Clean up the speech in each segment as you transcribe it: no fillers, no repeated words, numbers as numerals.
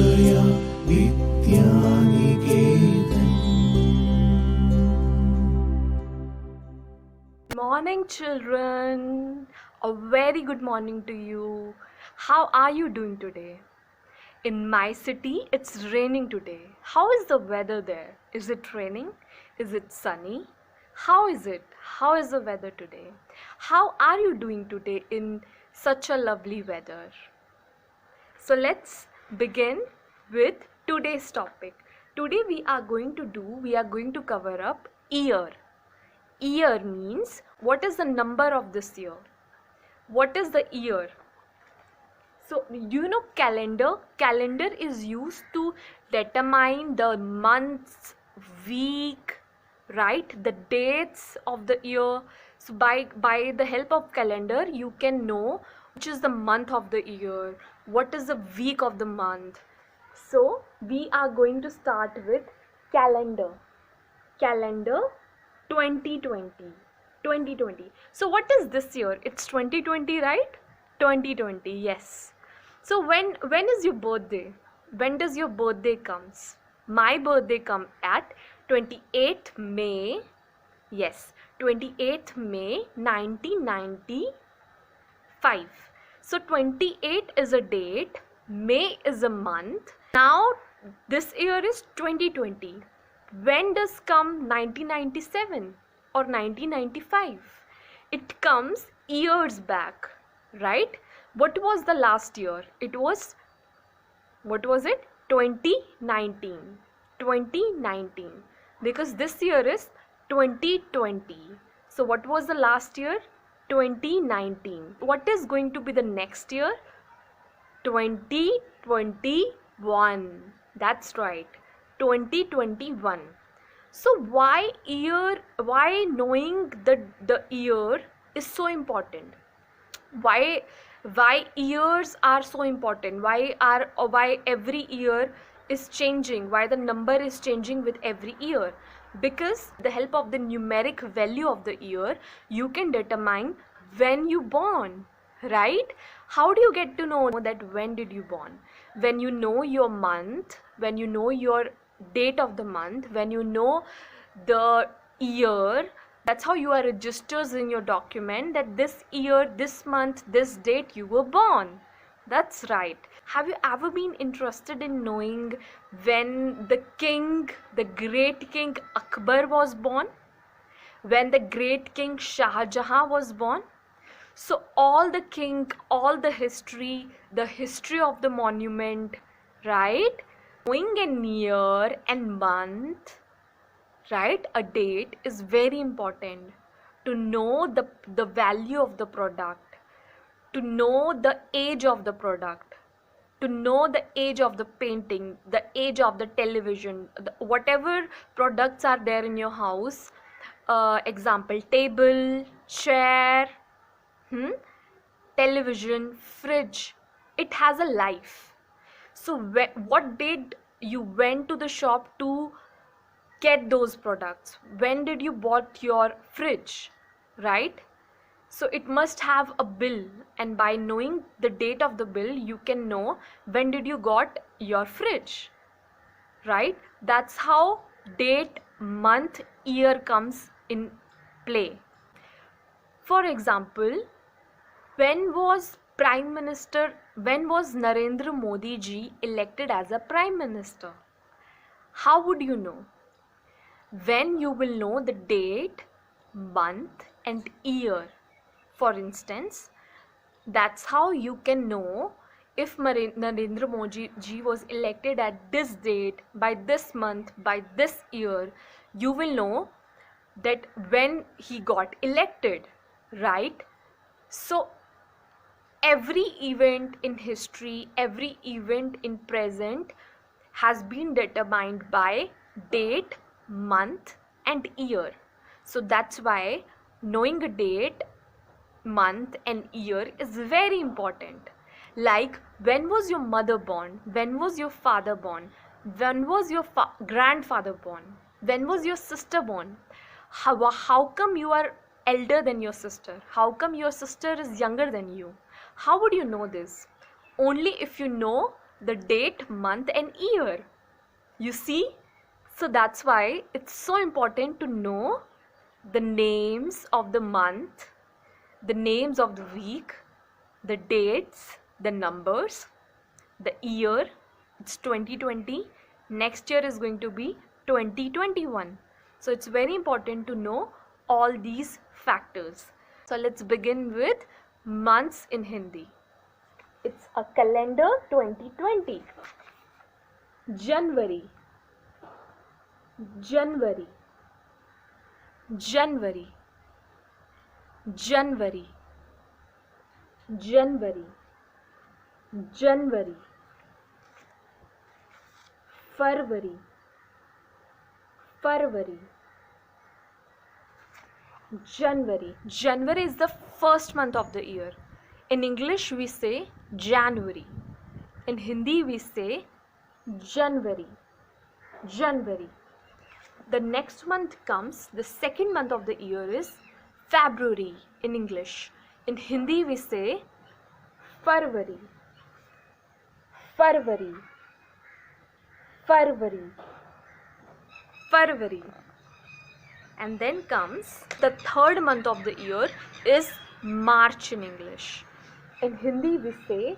Hridaya Vidyaniketan. Morning, children. A very good morning to you. How are you doing today? In my city, it's raining today. How is the weather there? Is it raining? Is it sunny? How is it? How is the weather today? How are you doing today in such a lovely weather? So let's begin with today's topic. Today we are going to cover up year. Year means what is the number of this year? What is the year? So you know calendar? Calendar is used to determine the months, week, right? The dates of the year. So by the help of calendar, you can know which is the month of the year, what is the week of the month. So we are going to start with calendar. Calendar 2020. 2020. So what is this year? It's 2020, right? 2020, yes. So when is your birthday? When does your birthday comes? My birthday come at 28th May. Yes, 28th May 1995. So 28 is a date, May is a month. Now this year is 2020. When does come 1997 or 1995? It comes years back, right? What was the last year? What was it? 2019. 2019. Because this year is 2020. So what was the last year? 2019. What is going to be the next year? 2021. That's right. 2021. So why knowing the year is so important? Why years are so important? Why every year is changing? Why the number is changing with every year? Because the help of the numeric value of the year, you can determine when you born, right? How do you get to know that when did you born? When you know your month, when you know your date of the month, when you know the year, that's how you are registers in your document that this year, this month, this date you were born. That's right. Have you ever been interested in knowing when the great king Akbar was born? When the great king Shah Jahan was born? So all the history of the monument, right? Knowing a year and month, right, a date is very important to know the value of the product, to know the age of the product, to know the age of the painting, the age of the television, whatever products are there in your house. Example, table, chair, television, fridge, it has a life. So what did you went to the shop to get those products? When did you bought your fridge, right? So it must have a bill, and by knowing the date of the bill, you can know when did you got your fridge, right? That's how date, month, year comes in play. For example, when was Narendra Modi ji elected as a prime minister? How would you know? When you will know the date, month and year. For instance, that's how you can know if Narendra Modi ji was elected at this date, by this month, by this year. You will know that when he got elected, right? So every event in history, every event in present has been determined by date, month and year. So that's why knowing a date, month and year is very important. Like, when was your mother born? When was your father born? When was your grandfather born? When was your sister born? How come you are elder than your sister? How come your sister is younger than you? How would you know this? Only if you know the date, month and year. You see? So that's why it's so important to know the names of the month, the names of the week, the dates, the numbers, the year. It's 2020. Next year is going to be 2021. So it's very important to know all these factors. So let's begin with months in Hindi. It's a calendar 2020. January, January, January, January, January, January, February, February, January. January is the first month of the year. In English we say January. In Hindi we say January. January. The next month comes, the second month of the year is February in English. In Hindi we say February. February. February. February. And then comes the third month of the year is March in English. In Hindi we say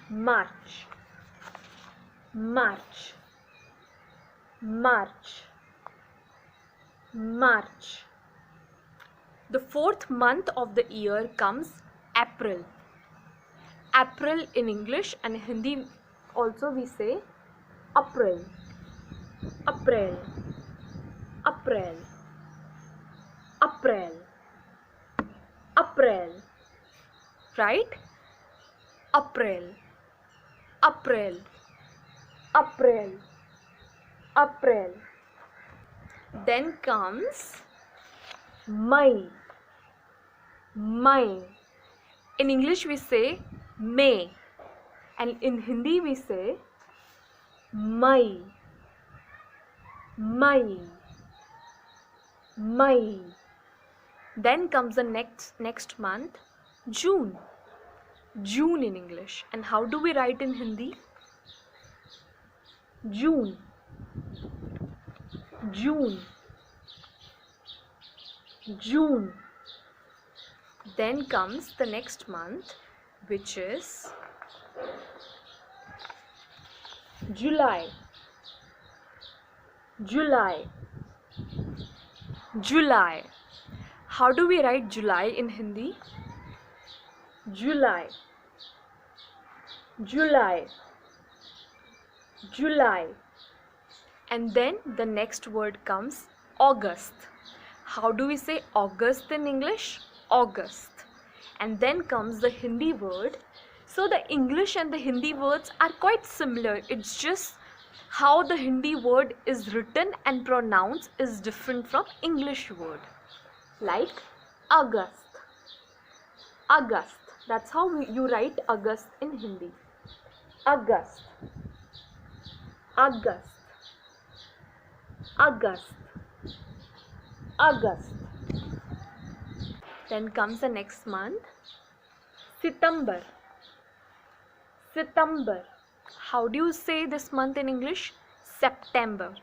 March. March. March. March. The fourth month of the year comes April. April in English, and Hindi also we say April. April. April. April. April. Right? April. April. April. April. Then comes May. May. In English we say May, and in Hindi we say May. May. May. Then comes the next month, June. June in English. And how do we write in Hindi? June. June. June. Then comes the next month, which is July. July. July. How do we write July in Hindi? July. July. July. And then the next word comes August. How do we say August in English? August. And then comes the Hindi word. So the English and the Hindi words are quite similar. It's just how the Hindi word is written and pronounced is different from English word. Like August. August. That's how you write August in Hindi. August. August. August. August. Then comes the next month, September. September. How do you say this month in English? September.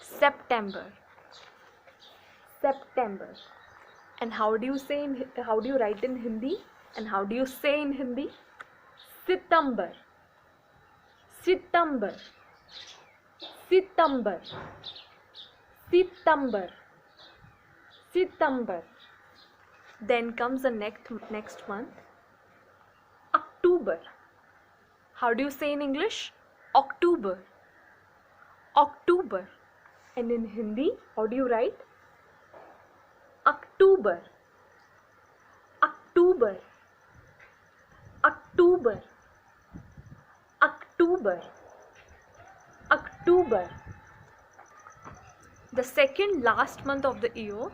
September. September. And how do you write in Hindi? And how do you say in Hindi? September. September. September. September. September. Then comes the next month, October. How do you say in English? October. October. And in Hindi, how do you write? October. October. October. October. October. The second last month of the year,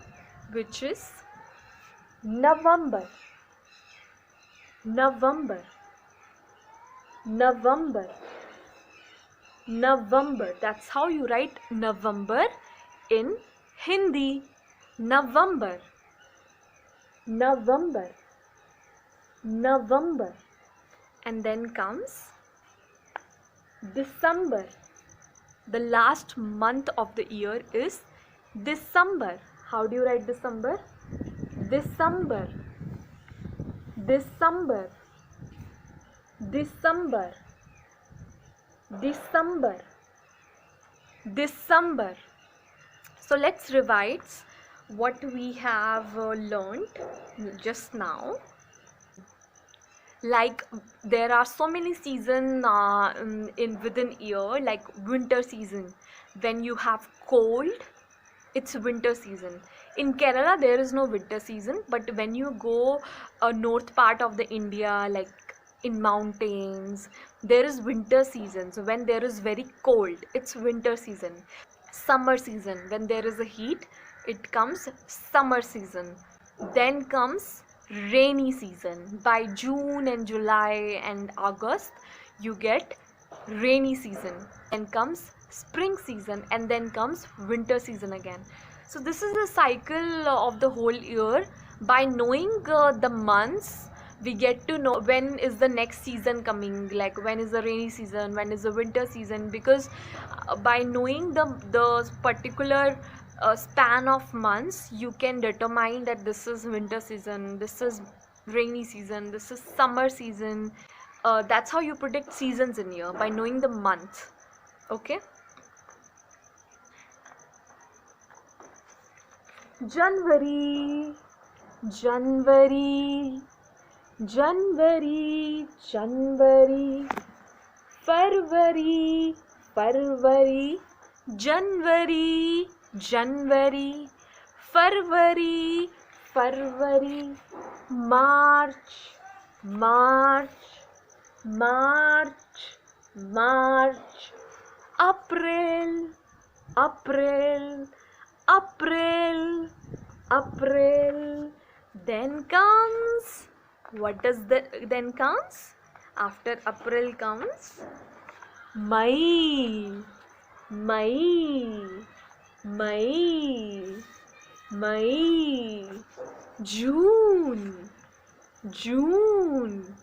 which is November. November. November. November. That's how you write November in Hindi. November. November. November. And then comes December. The last month of the year is December. How do you write December? December. December. December. December. December. So let's revise what we have learned just now. Like there are so many seasons in within year, like winter season. When you have cold, it's winter season. In Kerala there is no winter season, but when you go north part of the India, like in mountains, there is winter season. So when there is very cold, it's winter season. Summer season, when there is a heat, it comes summer season. Then comes rainy season. By June and July and August you get rainy season. Then comes spring season, and then comes winter season again. So this is the cycle of the whole year. By knowing the months, we get to know when is the next season coming, like when is the rainy season, when is the winter season, because by knowing the particular span of months, you can determine that this is winter season, this is rainy season, this is summer season. That's how you predict seasons in year, by knowing the month. Okay. January. January. January. January. February. February. January. January. February. February. March. March. March. March. April. April. April. April. Then comes, what does the then comes? After April comes May. May. May. May. June. June.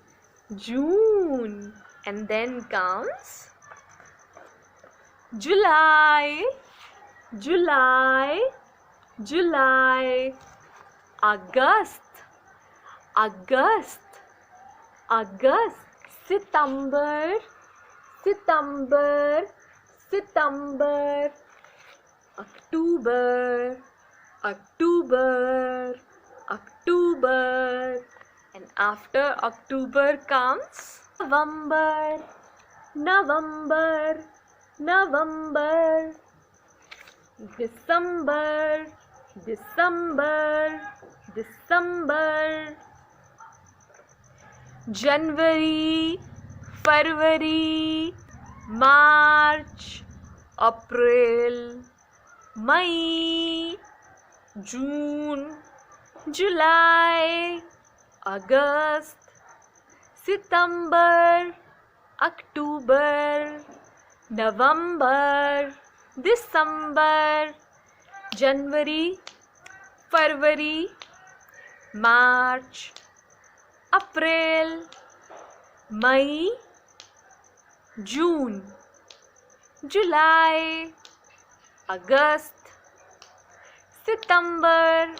June. And then comes July. July. July. August. August. August. September. September. September. October. October. October. And after October comes November. November. November. December. December. December. January. February. March. April. May. June. July. August. September. October. November. December. January. February. March. April. May. June. July. August. September.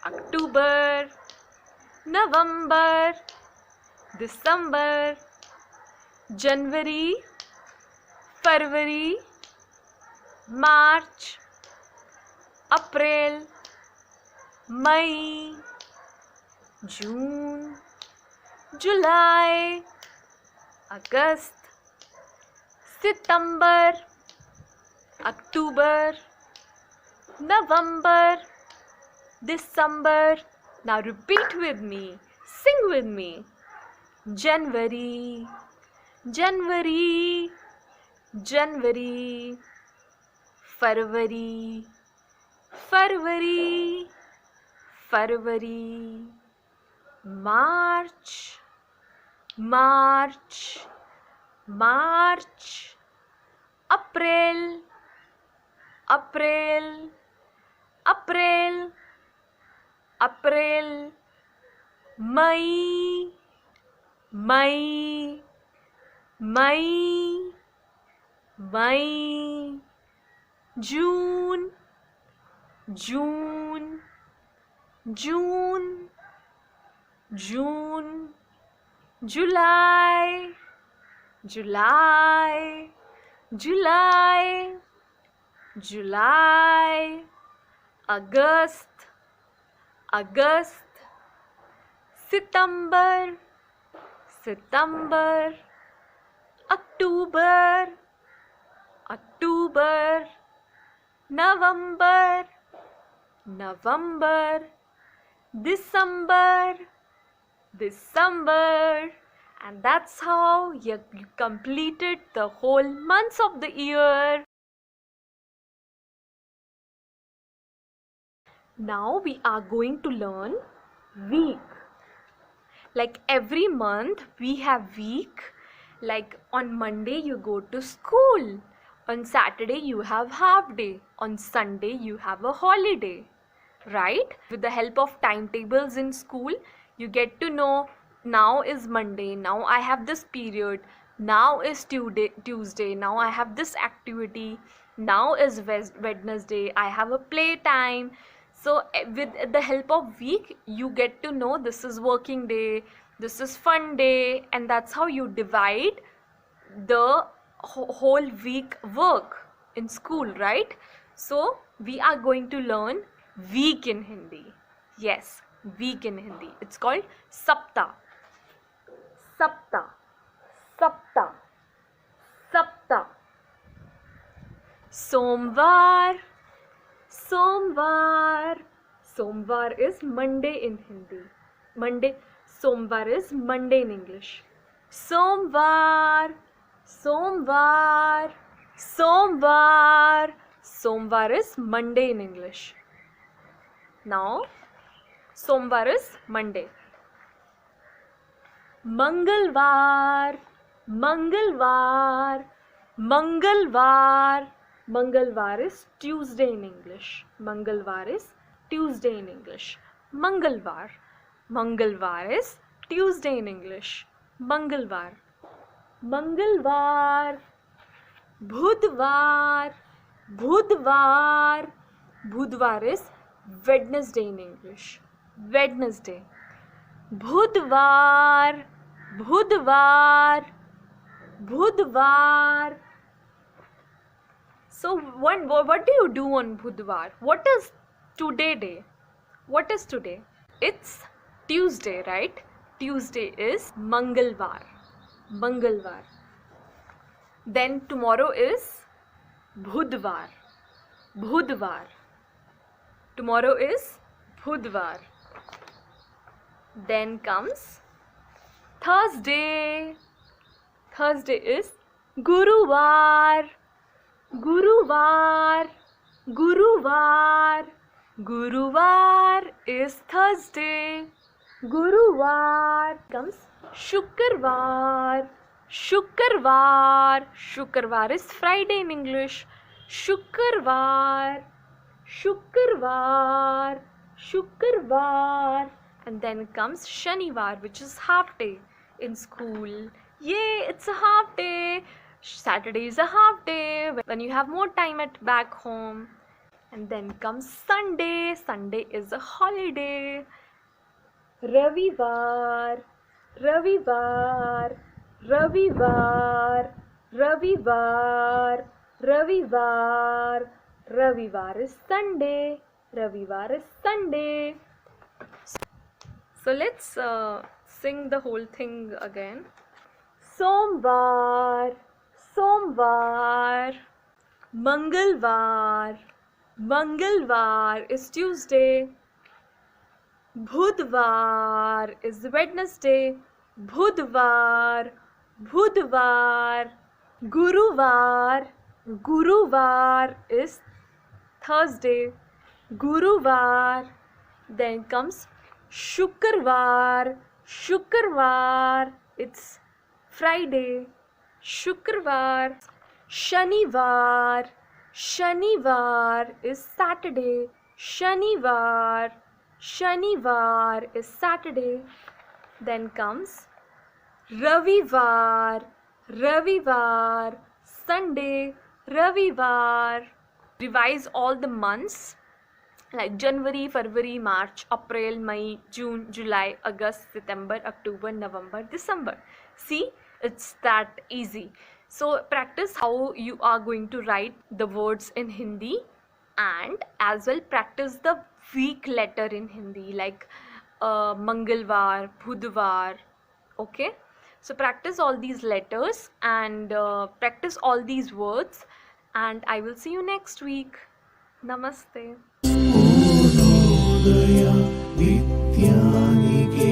October. November. December. January. February. March. April. May. June. July. August. September. October. November. December. Now repeat with me. Sing with me. January. January. January. February. February. February. March. March. March. April. April. April. April. May. May. May. May, June, June, June, June, July, July, July, July, August, August, September, September, October, October, November, November, December, December, and that's how you completed the whole months of the year. Now we are going to learn week. Like every month we have week. Like on Monday you go to school. On Saturday you have half day. On Sunday you have a holiday. Right? With the help of timetables in school, you get to know now is Monday, now I have this period, now is Tuesday, now I have this activity, now is Wednesday, I have a playtime. So with the help of week, you get to know this is working day, this is fun day, and that's how you divide the whole week work in school, right? So we are going to learn week in Hindi. Yes, week in Hindi. It's called Sapta. Sapta. Sapta. Sapta. Somvar. Somvar. Somvar is Monday in Hindi. Monday. Somvar is Monday in English. Somvar. Somvar. Somvar. Somvar is Monday in English. Now, Somvar is Monday. Mangalvar. Mangalvar. Mangalvar. Mangalvar is Tuesday in English. Mangalvar is Tuesday in English. Mangalvar. Mangalvar is Tuesday in English. Mangalvar. Mangalvar. Budvar. Budvar. Budvar is Wednesday in English. Wednesday. Budvar. Budvar. Budvar. So what do you do on Budvar? What is today day? What is today? It's Tuesday, right? Tuesday is Mangalvar. Mangalvar. Then tomorrow is Budvar. Budvar. Tomorrow is Budvar. Then comes Thursday. Thursday is Guruvar. Guruvar. Guruvar. Guruvar is Thursday. Guruvar. Comes Shukrvar. Shukrvar. Shukrvar is Friday in English. Shukrvar. Shukrvar. Shukrvar. And then comes Shanivar, which is half day in school. Yay, it's a half day. Saturday is a half day when you have more time at back home. And then comes Sunday. Sunday is a holiday. Ravivar. Ravivar. Ravivar. Ravivar. Ravivar. Ravivar is Sunday. Ravivar is Sunday. So let's sing the whole thing again. Somvar. Somvar. Mangalvar. Mangalvar is Tuesday. Budvar is Wednesday. Budvar. Budvar. Guruvar. Guruvar is Thursday. Guruvar. Then comes Shukrvar. Shukrvar. It's Friday. Shukrvar. Shanivar. Shanivar is Saturday. Shanivar. Shanivar is Saturday. Then comes Ravivar. Ravivar. Sunday, Ravivar. Revise all the months like January, February, March, April, May, June, July, August, September, October, November, December. See, it's that easy. So practice how you are going to write the words in Hindi, and as well practice the week letter in Hindi like Mangalvar, Budhvar. Okay, so practice all these letters and practice all these words, and I will see you next week. Namaste. Daya Vidyanike